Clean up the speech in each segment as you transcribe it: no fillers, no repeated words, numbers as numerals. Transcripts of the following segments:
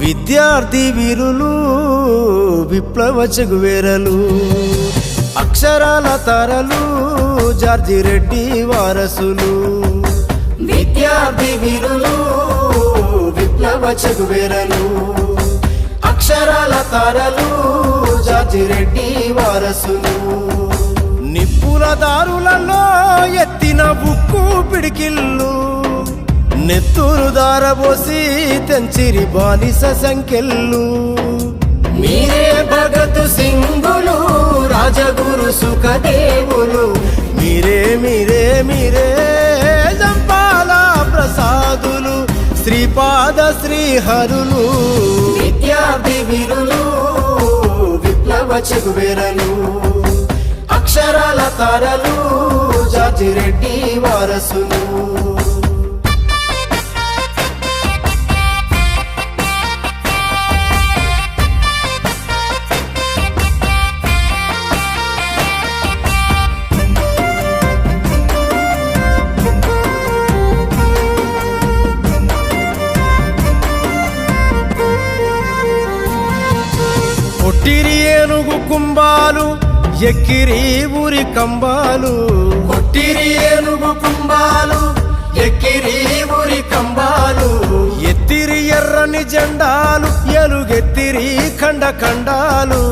విద్యార్థి వీరులు విప్లవ చెగువేరలు అక్షరాల తారలు జార్జి రెడ్డి వారసులు విద్యార్థి వీరులు విప్లవ చెగువేరలు అక్షరాల తారలు జార్జి రెడ్డి వారసులు నిప్పుల దారులలో ఎత్తిన బుక్కు పిడికిల్లు నెత్తూరు దారబోసి తెంచిరి బానిస సంఖ్యలు మీరే భగత్ సింగులు రాజగురు సుఖదేవులు మీరే మీరే మీరే జంపాల ప్రసాదులు శ్రీపాద శ్రీహరులు విద్యార్థి వీరులు విప్లవ చెగువేరలు అక్షరాల తారలు జార్జి రెడ్డి వారసులు కొట్టిరి ఏనుగు కుంభాలు ఎక్కిరి ఊరి కంబాలు కొట్టిరి ఏనుగు కుంభాలు ఎక్కిరి ఊరి కంబాలు ఎత్తిరి ఎర్రని జెండాలు ఎలుగెత్తిరి ఖండ ఖండాలు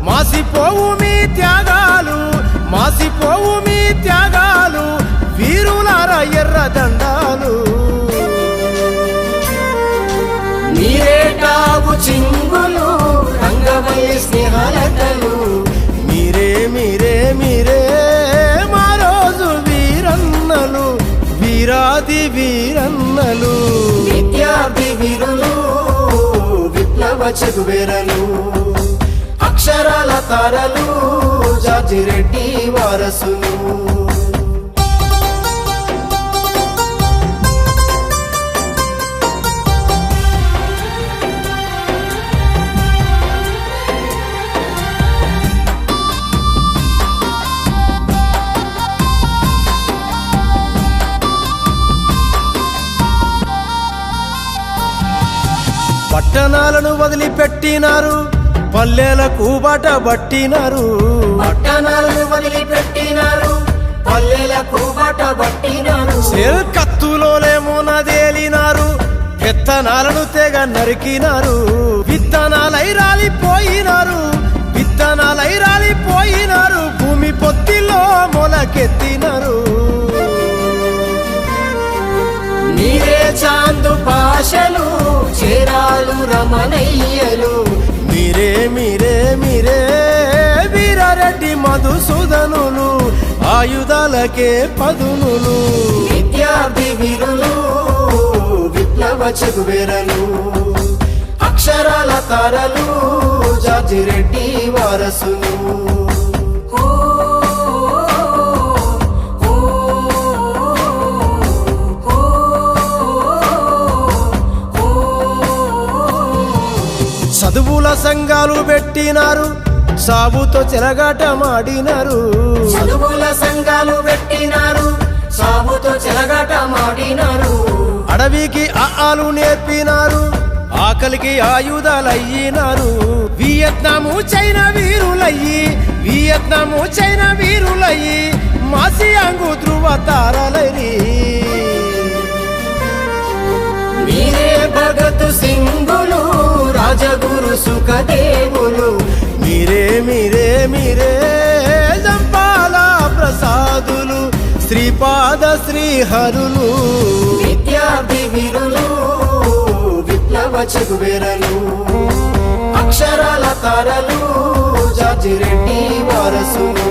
మాసిపోవు మీ త్యాగాలు మాసిపోవు మీ త్యాగాలు వీరులార ఎర్ర దండాలు మీరే టావు చింగులు రంగవల్లి స్నేహాలతలు మీరే మీరే మీరే మా రోజు వీరన్నలు వీరాది వీరన్నలు విద్యార్థి వీరులు విప్లవ చెగువేరలు అక్షరాల తారలు జార్జి రెడ్డి వారసులు పట్టణాలను వదిలిపెట్టినారు పల్లెలకు బాట పట్టినారు పట్టణాలను వదిలిపెట్టినారు పల్లెలకు బాట పట్టినారు కత్తులోలేమో నదేలినారు విత్తనాలను తెగ నరికినారు విత్తనాలై రాలిపోయినారు విత్తనాలై రాలిపోయినారు భూమి పొత్తిలో మొలకెత్తినారు మీరే చాందు పాషలు చేరాలు రమణయ్యలు మీరే మీరే మీరే వీరారెడ్డి మధుసూదనులు ఆయుధాలకే పదునులు విద్యార్థి వీరులు విప్లవ చెగువేరలు అక్షరాల తారలు జార్జి రెడ్డి వారసులు చదువుల సంఘాలు పెట్టినారు సాగుతో చెలగాటమాడినారు చదువుల సంఘాలు పెట్టినారు సాగుతో చెలగాటమాడినారు అడవికి ఆలు నేర్పినారు ఆకలికి ఆయుధాలయ్యినారు వియత్నాము చైనా వీరులయ్యి వియత్నాము చైనా వీరులయ్యి మాసియాంగు ధ్రువ తారలరి మీరే భగత్ సింగులు రాజగురు సుఖదేవులు మీరే మీరే మీరే జంపాల ప్రసాదులు శ్రీపాద శ్రీహరులు విద్యార్థి వీరులు విప్లవ చెగువేరలు అక్షరాల తారలు జార్జి రెడ్డి వారసులు